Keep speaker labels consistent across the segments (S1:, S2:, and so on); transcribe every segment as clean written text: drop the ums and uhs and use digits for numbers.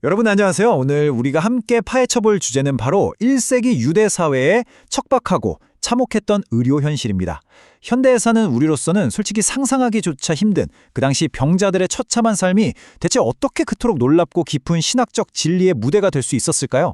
S1: 여러분 안녕하세요. 오늘 우리가 함께 파헤쳐볼 주제는 바로 1세기 유대 사회의 척박하고 참혹했던 의료 현실입니다. 현대에 사는 우리로서는 솔직히 상상하기조차 힘든 그 당시 병자들의 처참한 삶이 대체 어떻게 그토록 놀랍고 깊은 신학적 진리의 무대가 될 수 있었을까요?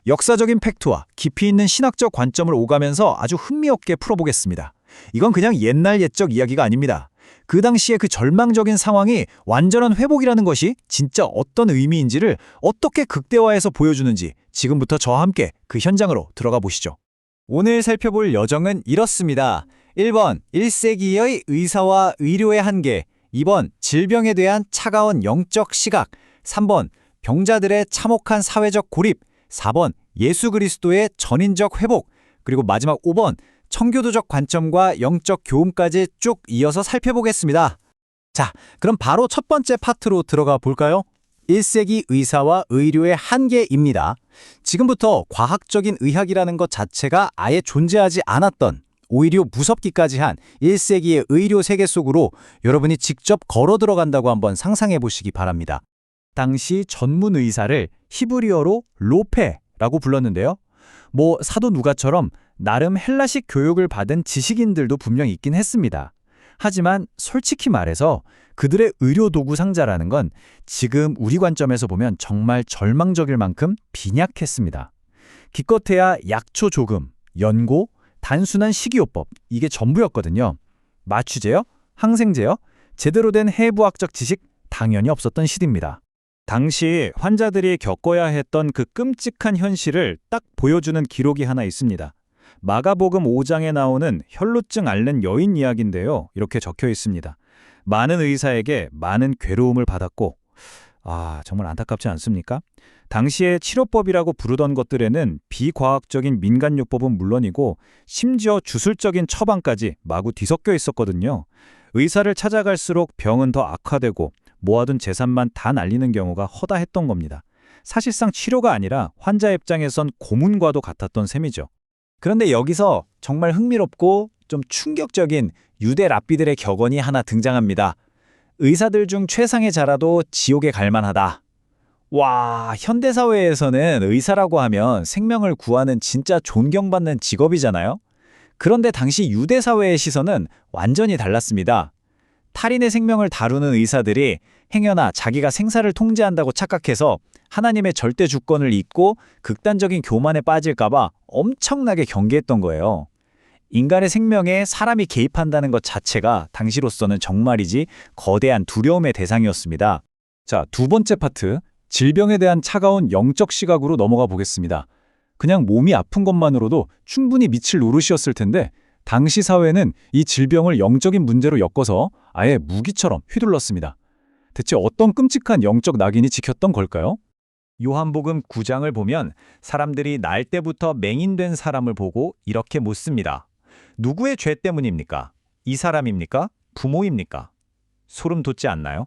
S1: 역사적인 팩트와 깊이 있는 신학적 관점을 오가면서 아주 흥미롭게 풀어보겠습니다. 이건 그냥 옛날 옛적 이야기가 아닙니다. 그 당시의 그 절망적인 상황이 완전한 회복이라는 것이 진짜 어떤 의미인지를 어떻게 극대화해서 보여주는지 지금부터 저와 함께 그 현장으로 들어가 보시죠.
S2: 오늘 살펴볼 여정은 이렇습니다. 1번, 1세기의 의사와 의료의 한계. 2번, 질병에 대한 차가운 영적 시각. 3번, 병자들의 참혹한 사회적 고립. 4번, 예수 그리스도의 전인적 회복. 그리고 마지막 5번, 청교도적 관점과 영적 교훈까지 쭉 이어서 살펴보겠습니다. 자, 그럼 바로 첫 번째 파트로 들어가 볼까요? 1세기 의사와 의료의 한계입니다. 지금부터 과학적인 의학이라는 것 자체가 아예 존재하지 않았던, 오히려 무섭기까지 한 1세기의 의료 세계 속으로 여러분이 직접 걸어 들어간다고 한번 상상해 보시기 바랍니다. 당시 전문 의사를 히브리어로 로페라고 불렀는데요. 사도 누가처럼 나름 헬라식 교육을 받은 지식인들도 분명 있긴 했습니다. 하지만 솔직히 말해서 그들의 의료 도구 상자라는 건 지금 우리 관점에서 보면 정말 절망적일 만큼 빈약했습니다. 기껏해야 약초 조금, 연고, 단순한 식이요법, 이게 전부였거든요. 마취제요? 항생제요? 제대로 된 해부학적 지식 당연히 없었던 시대입니다. 당시 환자들이 겪어야 했던 그 끔찍한 현실을 딱 보여주는 기록이 하나 있습니다. 마가복음 5장에 나오는 혈루증 앓는 여인 이야기인데요. 이렇게 적혀 있습니다. 많은 의사에게 많은 괴로움을 받았고, 정말 안타깝지 않습니까? 당시에 치료법이라고 부르던 것들에는 비과학적인 민간요법은 물론이고 심지어 주술적인 처방까지 마구 뒤섞여 있었거든요. 의사를 찾아갈수록 병은 더 악화되고 모아둔 재산만 다 날리는 경우가 허다했던 겁니다. 사실상 치료가 아니라 환자 입장에선 고문과도 같았던 셈이죠. 그런데 여기서 정말 흥미롭고 좀 충격적인 유대 랍비들의 격언이 하나 등장합니다. 의사들 중 최상의 자라도 지옥에 갈 만하다. 와, 현대사회에서는 의사라고 하면 생명을 구하는 진짜 존경받는 직업이잖아요. 그런데 당시 유대사회의 시선은 완전히 달랐습니다. 탈인의 생명을 다루는 의사들이 행여나 자기가 생사를 통제한다고 착각해서 하나님의 절대 주권을 잊고 극단적인 교만에 빠질까봐 엄청나게 경계했던 거예요. 인간의 생명에 사람이 개입한다는 것 자체가 당시로서는 정말이지 거대한 두려움의 대상이었습니다. 자, 두 번째 파트, 질병에 대한 차가운 영적 시각으로 넘어가 보겠습니다. 그냥 몸이 아픈 것만으로도 충분히 미칠 노릇이었을 텐데 당시 사회는 이 질병을 영적인 문제로 엮어서 아예 무기처럼 휘둘렀습니다. 대체 어떤 끔찍한 영적 낙인이 찍혔던 걸까요? 요한복음 9장을 보면 사람들이 날 때부터 맹인된 사람을 보고 이렇게 묻습니다. 누구의 죄 때문입니까? 이 사람입니까? 부모입니까? 소름 돋지 않나요?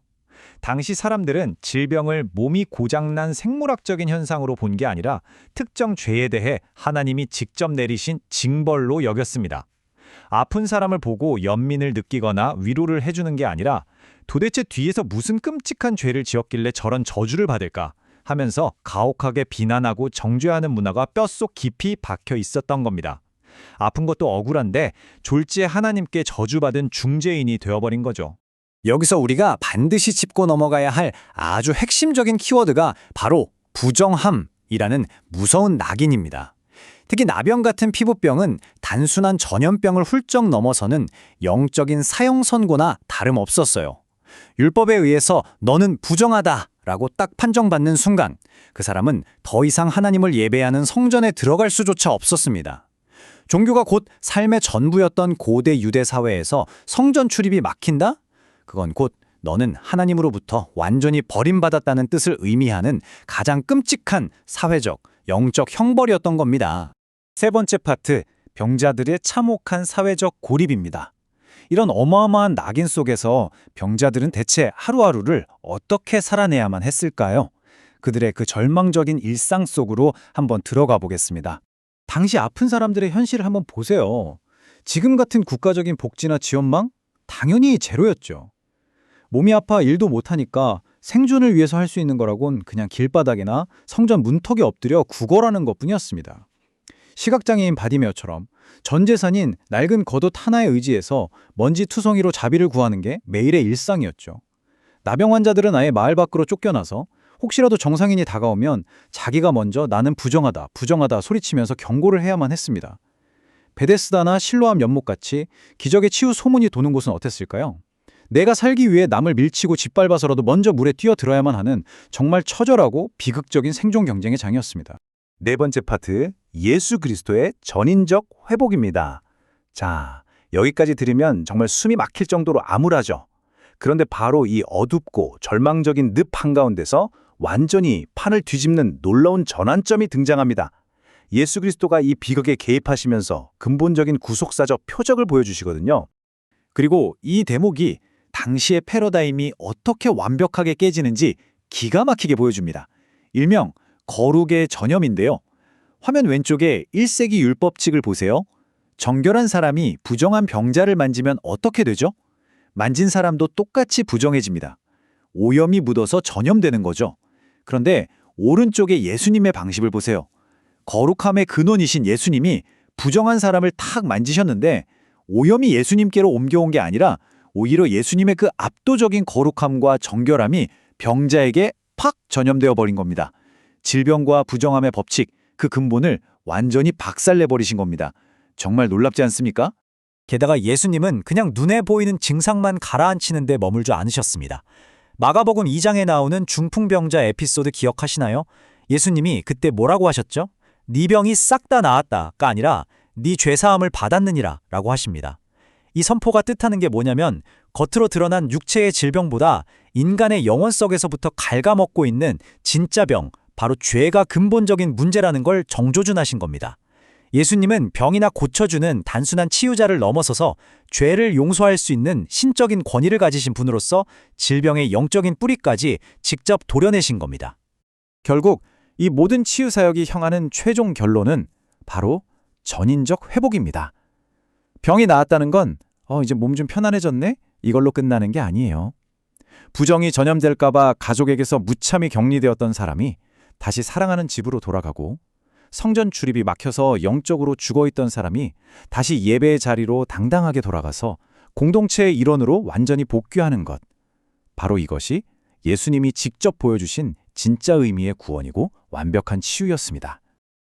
S2: 당시 사람들은 질병을 몸이 고장난 생물학적인 현상으로 본 게 아니라 특정 죄에 대해 하나님이 직접 내리신 징벌로 여겼습니다. 아픈 사람을 보고 연민을 느끼거나 위로를 해주는 게 아니라 도대체 뒤에서 무슨 끔찍한 죄를 지었길래 저런 저주를 받을까 하면서 가혹하게 비난하고 정죄하는 문화가 뼛속 깊이 박혀 있었던 겁니다. 아픈 것도 억울한데 졸지에 하나님께 저주받은 중죄인이 되어버린 거죠. 여기서 우리가 반드시 짚고 넘어가야 할 아주 핵심적인 키워드가 바로 부정함이라는 무서운 낙인입니다. 특히 나병 같은 피부병은 단순한 전염병을 훌쩍 넘어서는 영적인 사형 선고나 다름없었어요. 율법에 의해서 너는 부정하다 라고 딱 판정받는 순간 그 사람은 더 이상 하나님을 예배하는 성전에 들어갈 수조차 없었습니다. 종교가 곧 삶의 전부였던 고대 유대 사회에서 성전 출입이 막힌다? 그건 곧 너는 하나님으로부터 완전히 버림받았다는 뜻을 의미하는 가장 끔찍한 사회적, 영적 형벌이었던 겁니다. 세 번째 파트, 병자들의 참혹한 사회적 고립입니다. 이런 어마어마한 낙인 속에서 병자들은 대체 하루하루를 어떻게 살아내야만 했을까요? 그들의 그 절망적인 일상 속으로 한번 들어가 보겠습니다. 당시 아픈 사람들의 현실을 한번 보세요. 지금 같은 국가적인 복지나 지원망? 당연히 제로였죠. 몸이 아파 일도 못하니까
S1: 생존을 위해서 할 수 있는 거라곤 그냥 길바닥이나 성전 문턱에 엎드려 구걸하는 것뿐이었습니다. 시각장애인 바디메어처럼 전 재산인 낡은 겉옷 하나에 의지해서 먼지 투성이로 자비를 구하는 게 매일의 일상이었죠. 나병 환자들은 아예 마을 밖으로 쫓겨나서 혹시라도 정상인이 다가오면 자기가 먼저 나는 부정하다, 부정하다 소리치면서 경고를 해야만 했습니다. 베데스다나 실로암 연못같이 기적의 치유 소문이 도는 곳은 어땠을까요? 내가 살기 위해 남을 밀치고 짓밟아서라도 먼저 물에 뛰어들어야만 하는 정말 처절하고 비극적인 생존 경쟁의 장이었습니다.
S3: 네 번째 파트, 예수 그리스도의 전인적 회복입니다. 자, 여기까지 들으면 정말 숨이 막힐 정도로 암울하죠. 그런데 바로 이 어둡고 절망적인 늪 한가운데서 완전히 판을 뒤집는 놀라운 전환점이 등장합니다. 예수 그리스도가 이 비극에 개입하시면서 근본적인 구속사적 표적을 보여주시거든요.
S2: 그리고 이 대목이 당시의 패러다임이 어떻게 완벽하게 깨지는지 기가 막히게 보여줍니다. 일명 거룩의 전염인데요. 화면 왼쪽에 1세기 율법칙을 보세요. 정결한 사람이 부정한 병자를 만지면 어떻게 되죠? 만진 사람도 똑같이 부정해집니다. 오염이 묻어서 전염되는 거죠. 그런데 오른쪽에 예수님의 방식을 보세요. 거룩함의 근원이신 예수님이 부정한 사람을 탁 만지셨는데 오염이 예수님께로 옮겨온 게 아니라 오히려 예수님의 그 압도적인 거룩함과 정결함이 병자에게 팍 전염되어 버린 겁니다. 질병과 부정함의 법칙, 그 근본을 완전히 박살내버리신 겁니다. 정말 놀랍지 않습니까? 게다가 예수님은 그냥 눈에 보이는 증상만 가라앉히는 데 머물지 않으셨습니다. 마가복음 2장에 나오는 중풍병자 에피소드 기억하시나요? 예수님이 그때 뭐라고 하셨죠? 네 병이 싹 다 나았다가 아니라 네 죄사함을 받았느니라 라고 하십니다. 이 선포가 뜻하는 게 뭐냐면 겉으로 드러난 육체의 질병보다 인간의 영혼 속에서부터 갉아먹고 있는 진짜 병, 바로 죄가 근본적인 문제라는 걸 정조준하신 겁니다. 예수님은 병이나 고쳐주는 단순한 치유자를 넘어서서 죄를 용서할 수 있는 신적인 권위를 가지신 분으로서 질병의 영적인 뿌리까지 직접 도려내신 겁니다. 결국 이 모든 치유 사역이 향하는 최종 결론은 바로 전인적 회복입니다. 병이 나았다는 건 이제 몸 좀 편안해졌네? 이걸로 끝나는 게 아니에요. 부정이 전염될까 봐 가족에게서 무참히 격리되었던 사람이 다시 사랑하는 집으로 돌아가고 성전 출입이 막혀서 영적으로 죽어있던 사람이 다시 예배의 자리로 당당하게 돌아가서 공동체의 일원으로 완전히 복귀하는 것. 바로 이것이 예수님이 직접 보여주신 진짜 의미의 구원이고 완벽한 치유였습니다.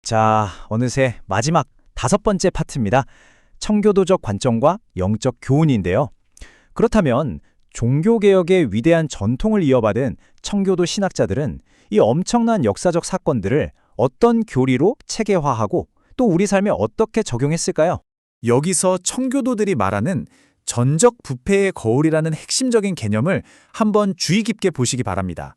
S2: 자, 어느새 마지막 5번째 파트입니다. 청교도적 관점과 영적 교훈인데요. 그렇다면 종교개혁의 위대한 전통을 이어받은 청교도 신학자들은 이 엄청난 역사적 사건들을 어떤 교리로 체계화하고 또 우리 삶에 어떻게 적용했을까요? 여기서 청교도들이 말하는 전적 부패의 거울이라는 핵심적인 개념을 한번 주의 깊게 보시기 바랍니다.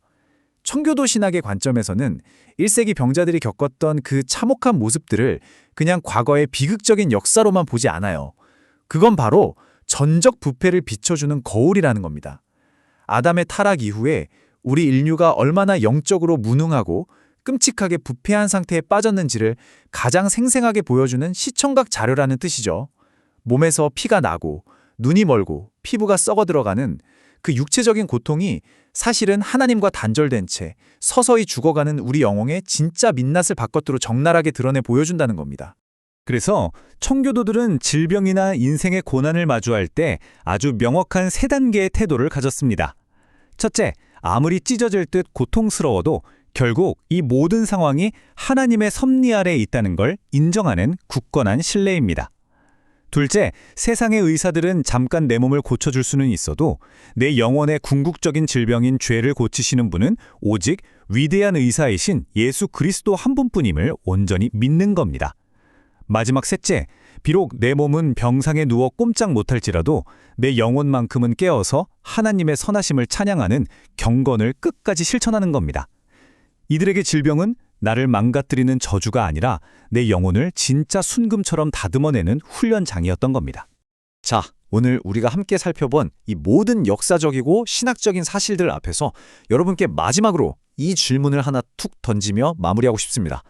S2: 청교도 신학의 관점에서는 1세기 병자들이 겪었던 그 참혹한 모습들을 그냥 과거의 비극적인 역사로만 보지 않아요. 그건 바로 전적 부패를 비춰주는 거울이라는 겁니다. 아담의 타락 이후에 우리 인류가 얼마나 영적으로 무능하고 끔찍하게 부패한 상태에 빠졌는지를 가장 생생하게 보여주는 시청각 자료라는 뜻이죠. 몸에서 피가 나고 눈이 멀고 피부가 썩어 들어가는 그 육체적인 고통이 사실은 하나님과 단절된 채 서서히 죽어가는 우리 영혼의 진짜 민낯을 바깥으로 적나라하게 드러내 보여준다는 겁니다. 그래서 청교도들은 질병이나 인생의 고난을 마주할 때 아주 명확한 3단계의 태도를 가졌습니다. 첫째, 아무리 찢어질 듯 고통스러워도 결국 이 모든 상황이 하나님의 섭리 아래에 있다는 걸 인정하는 굳건한 신뢰입니다. 둘째, 세상의 의사들은 잠깐 내 몸을 고쳐줄 수는 있어도 내 영혼의 궁극적인 질병인 죄를 고치시는 분은 오직 위대한 의사이신 예수 그리스도 한 분뿐임을 온전히 믿는 겁니다. 마지막 셋째, 비록 내 몸은 병상에 누워 꼼짝 못할지라도 내 영혼만큼은 깨어서 하나님의 선하심을 찬양하는 경건을 끝까지 실천하는 겁니다. 이들에게 질병은 나를 망가뜨리는 저주가 아니라 내 영혼을 진짜 순금처럼 다듬어내는 훈련장이었던 겁니다. 자, 오늘 우리가 함께 살펴본 이 모든 역사적이고 신학적인 사실들 앞에서 여러분께 마지막으로 이 질문을 하나 툭 던지며 마무리하고 싶습니다.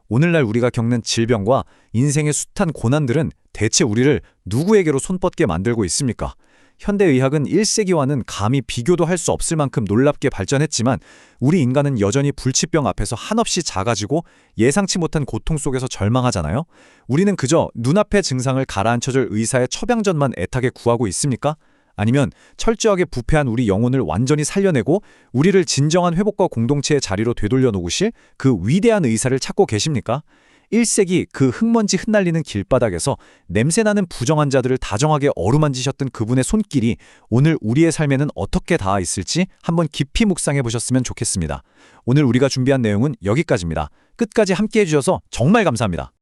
S2: 오늘날 우리가 겪는 질병과 인생의 숱한 고난들은 대체 우리를 누구에게로 손뻗게 만들고 있습니까?
S1: 현대의학은 1세기와는 감히 비교도 할 수 없을 만큼 놀랍게 발전했지만 우리 인간은 여전히 불치병 앞에서 한없이 작아지고 예상치 못한 고통 속에서 절망하잖아요. 우리는 그저 눈앞의 증상을 가라앉혀줄 의사의 처방전만 애타게 구하고 있습니까? 아니면 철저하게 부패한 우리 영혼을 완전히 살려내고 우리를 진정한 회복과 공동체의 자리로 되돌려 놓으실 그 위대한 의사를 찾고 계십니까? 1세기 그 흙먼지 흩날리는 길바닥에서 냄새나는 부정환자들을 다정하게 어루만지셨던 그분의 손길이 오늘 우리의 삶에는 어떻게 닿아 있을지 한번 깊이 묵상해 보셨으면 좋겠습니다. 오늘 우리가 준비한 내용은 여기까지입니다. 끝까지 함께 해주셔서 정말 감사합니다.